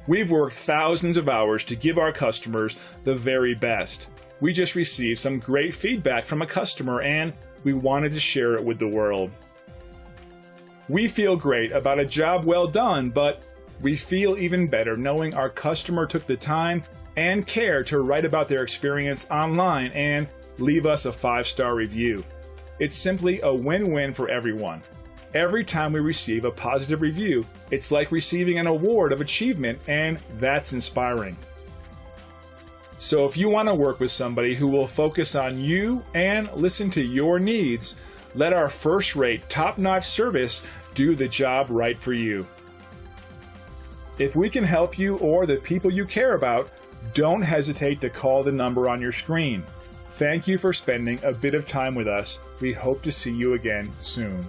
We've worked thousands of hours to give our customers the very best. We just received some great feedback from a customer and we wanted to share it with the world. We feel great about a job well done, but we feel even better knowing our customer took the time and care to write about their experience online and leave us a 5-star review. It's simply a win-win for everyone. Every time we receive a positive review, it's like receiving an award of achievement, and that's inspiring. So if you want to work with somebody who will focus on you and listen to your needs, let our first-rate, top-notch service do the job right for you. If we can help you or the people you care about, don't hesitate to call the number on your screen. Thank you for spending a bit of time with us. We hope to see you again soon.